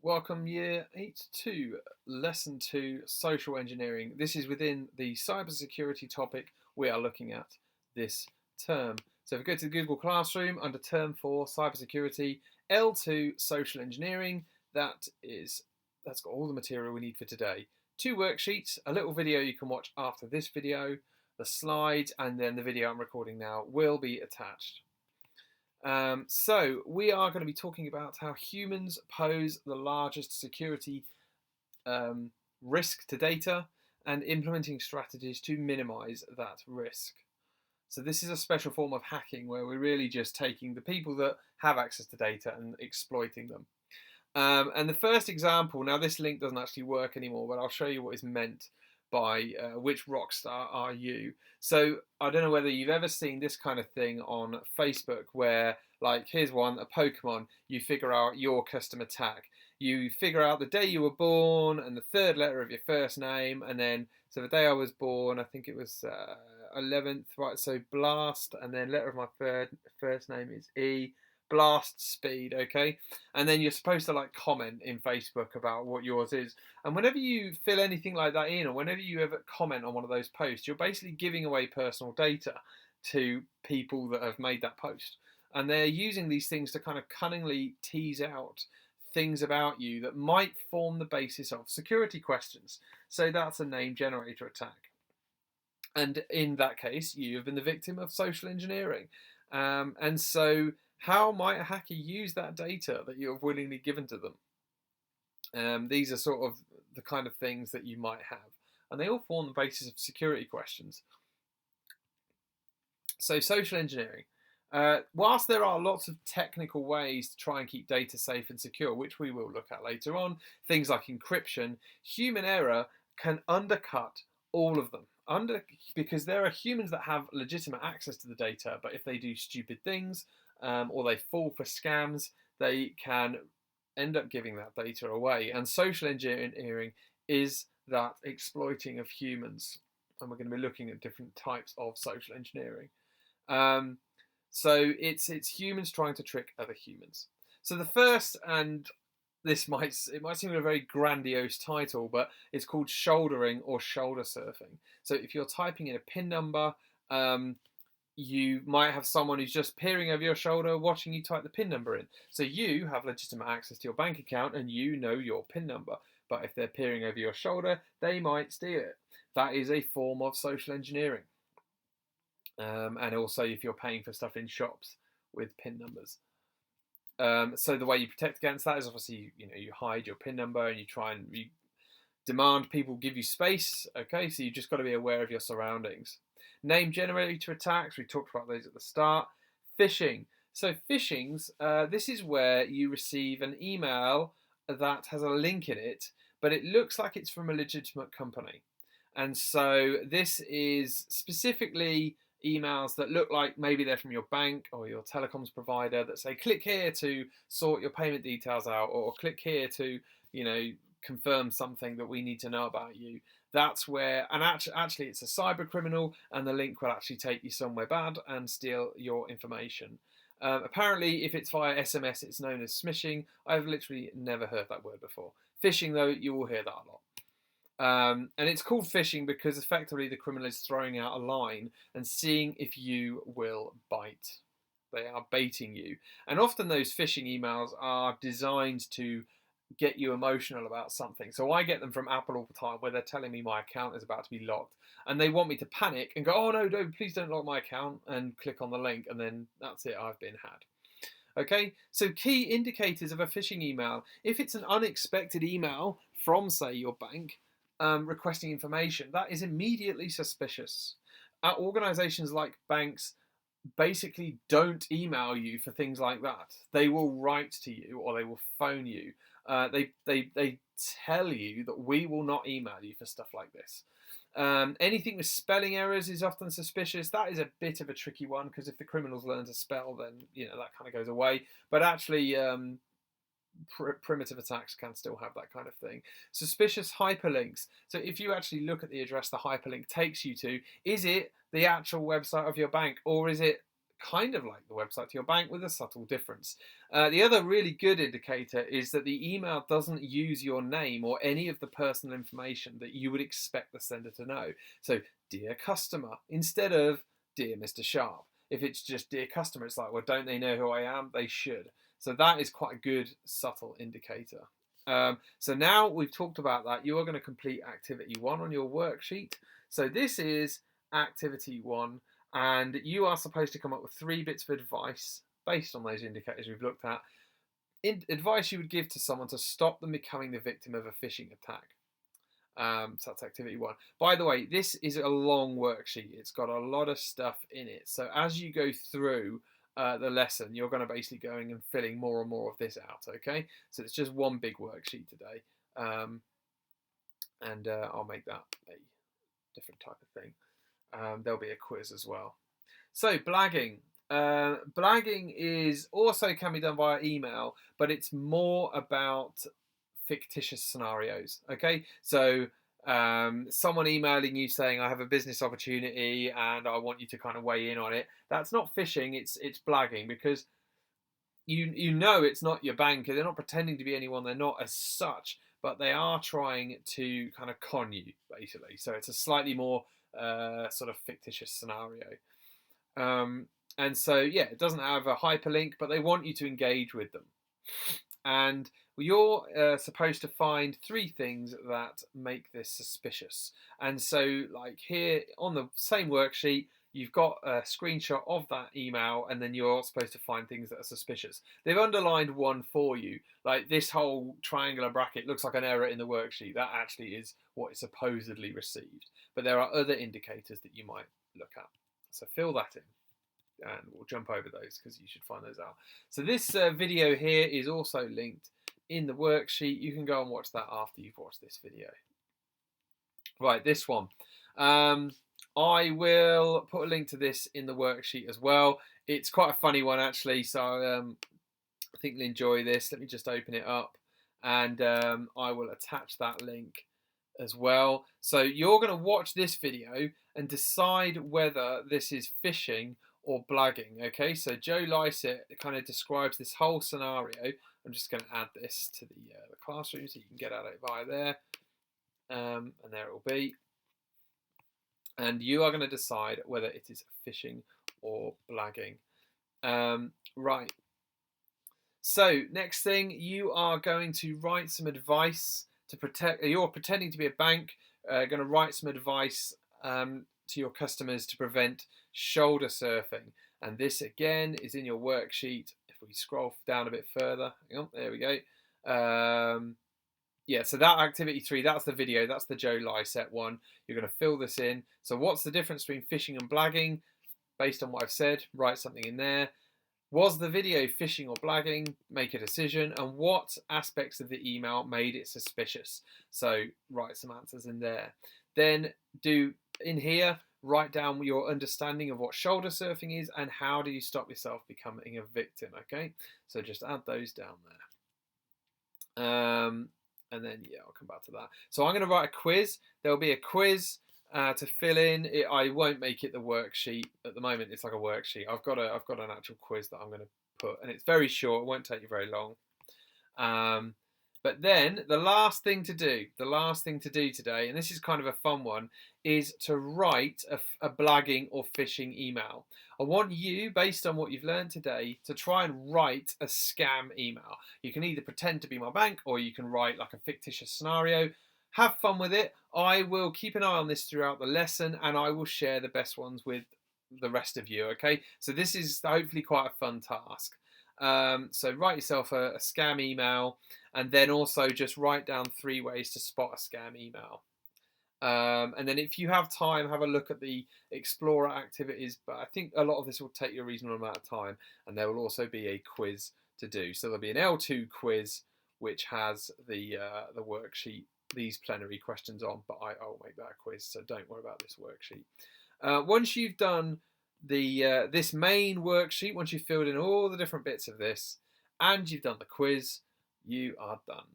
Welcome Year 8 to Lesson 2 Social Engineering. This is within the cybersecurity topic we are looking at this term. So if we go to the Google Classroom under Term 4 Cybersecurity, L2 Social Engineering, that's got all the material we need for today. 2 worksheets, a little video you can watch after this video, the slides, and then the video I'm recording now will be attached. So we are going to be talking about how humans pose the largest security risk to data and implementing strategies to minimize that risk. So this is a special form of hacking where we're really just taking the people that have access to data and exploiting them. And the first example, now this link doesn't actually work anymore, but I'll show you what is meant by which rock star are you. So I don't know whether you've ever seen this kind of thing on Facebook where, like, here's one, a Pokemon, you figure out your custom attack. You figure out the day you were born and the third letter of your first name, and then, so the day I was born, I think it was 11th, right, so Blast, and then letter of my first name is E, Blast Speed, okay? And then you're supposed to like comment in Facebook about what yours is. And whenever you fill anything like that in, or whenever you ever comment on one of those posts, you're basically giving away personal data to people that have made that post. And they're using these things to kind of cunningly tease out things about you that might form the basis of security questions. So that's a name generator attack. And in that case, you have been the victim of social engineering. And so how might a hacker use that data that you have willingly given to them? These are sort of the kind of things that you might have. And they all form the basis of security questions. So social engineering. Whilst there are lots of technical ways to try and keep data safe and secure, which we will look at later on, things like encryption, human error can undercut all of them. Because there are humans that have legitimate access to the data, but if they do stupid things or they fall for scams, they can end up giving that data away. And social engineering is that exploiting of humans. And we're going to be looking at different types of social engineering. So it's humans trying to trick other humans. So the first, and it might seem a very grandiose title, but it's called shouldering or shoulder surfing. So if you're typing in a PIN number, you might have someone who's just peering over your shoulder watching you type the PIN number in. So you have legitimate access to your bank account and you know your PIN number. But if they're peering over your shoulder, they might steal it. That is a form of social engineering. And also if you're paying for stuff in shops with PIN numbers. So the way you protect against that is obviously, you hide your PIN number and you demand people give you space. Okay, so you just got to be aware of your surroundings. Name generator attacks, we talked about those at the start. Phishing. So phishings, this is where you receive an email that has a link in it, but it looks like it's from a legitimate company. And so this is specifically emails that look like maybe they're from your bank or your telecoms provider that say click here to sort your payment details out, or click here to confirm something that we need to know about you. That's where, and actually it's a cyber criminal, and the link will actually take you somewhere bad and steal your information. Apparently if it's via SMS it's known as smishing. I've literally never heard that word before. Phishing though, you will hear that a lot. And it's called phishing because effectively the criminal is throwing out a line and seeing if you will bite. They are baiting you. And often those phishing emails are designed to get you emotional about something. So I get them from Apple all the time where they're telling me my account is about to be locked. And they want me to panic and go, oh no, please don't lock my account, and click on the link, and then that's it, I've been had. Okay, so key indicators of a phishing email. If it's an unexpected email from, say, your bank, requesting information, that is immediately suspicious. Organizations like banks basically don't email you for things like that. They will write to you or they will phone you. They tell you that we will not email you for stuff like this. Anything with spelling errors is often suspicious. That is a bit of a tricky one because if the criminals learn to spell, then that kind of goes away. But actually, primitive attacks can still have that kind of thing. Suspicious hyperlinks. So if you actually look at the address the hyperlink takes you to, is it the actual website of your bank, or is it kind of like the website to your bank with a subtle difference. The other really good indicator is that the email doesn't use your name or any of the personal information that you would expect the sender to know. So, dear customer, instead of dear Mr. Sharp. If it's just dear customer, it's like, well, don't they know who I am? They should. So that is quite a good subtle indicator. So now we've talked about that, you are going to complete activity 1 on your worksheet. So this is activity 1, and you are supposed to come up with 3 bits of advice based on those indicators we've looked at. Advice you would give to someone to stop them becoming the victim of a phishing attack. So that's activity 1. By the way, this is a long worksheet. It's got a lot of stuff in it. So as you go through the lesson, you're going to basically going and filling more and more of this out, okay? So it's just one big worksheet today. And I'll make that a different type of thing. There'll be a quiz as well. So blagging. Blagging is also can be done via email, but it's more about fictitious scenarios, okay? So someone emailing you saying I have a business opportunity and I want you to kind of weigh in on it. That's not phishing, it's blagging, because you know it's not your banker. They're not pretending to be anyone, they're not as such, but they are trying to kind of con you, basically. So it's a slightly more sort of fictitious scenario. And so yeah, it doesn't have a hyperlink, but they want you to engage with them. And you're supposed to find 3 things that make this suspicious. And so, like here on the same worksheet, you've got a screenshot of that email, and then you're supposed to find things that are suspicious. They've underlined one for you. Like this whole triangular bracket looks like an error in the worksheet. That actually is what is supposedly received. But there are other indicators that you might look at. So fill that in. And we'll jump over those because you should find those out. So this video here is also linked in the worksheet. You can go and watch that after you've watched this video. Right, this one. I will put a link to this in the worksheet as well. It's quite a funny one actually, so I think you'll enjoy this. Let me just open it up, and I will attach that link as well. So you're going to watch this video and decide whether this is phishing or blagging. Okay, so Joe Lycett kind of describes this whole scenario. I'm just going to add this to the classroom so you can get at it via there, and there it will be. And you are going to decide whether it is phishing or blagging. Right. So next thing, you are going to write some advice to protect. You're pretending to be a bank. Going to write some advice to your customers to prevent shoulder surfing, and this again is in your worksheet. If we scroll down a bit further, hang on, there we go. Yeah, so that activity 3, that's the video, that's the Joe Lycett one. You're going to fill this in. So what's the difference between phishing and blagging? Based on what I've said, write something in there. Was the video phishing or blagging? Make a decision. And what aspects of the email made it suspicious? So write some answers in there. Then do in here, write down your understanding of what shoulder surfing is and how do you stop yourself becoming a victim, okay? So just add those down there. And then, yeah, I'll come back to that. So I'm going to write a quiz. There'll be a quiz to fill in. I won't make it the worksheet at the moment. It's like a worksheet. I've got an actual quiz that I'm going to put, and it's very short. It won't take you very long. But then the last thing to do today, and this is kind of a fun one, is to write a blagging or phishing email. I want you, based on what you've learned today, to try and write a scam email. You can either pretend to be my bank or you can write like a fictitious scenario. Have fun with it. I will keep an eye on this throughout the lesson and I will share the best ones with the rest of you, okay? So this is hopefully quite a fun task. So write yourself a scam email and then also just write down 3 ways to spot a scam email. And then if you have time, have a look at the Explorer activities, but I think a lot of this will take you a reasonable amount of time, and there will also be a quiz to do. So there'll be an L2 quiz which has the worksheet, these plenary questions on, but I'll make that a quiz, so don't worry about this worksheet. Once you've done this main worksheet, once you've filled in all the different bits of this, and you've done the quiz, you are done.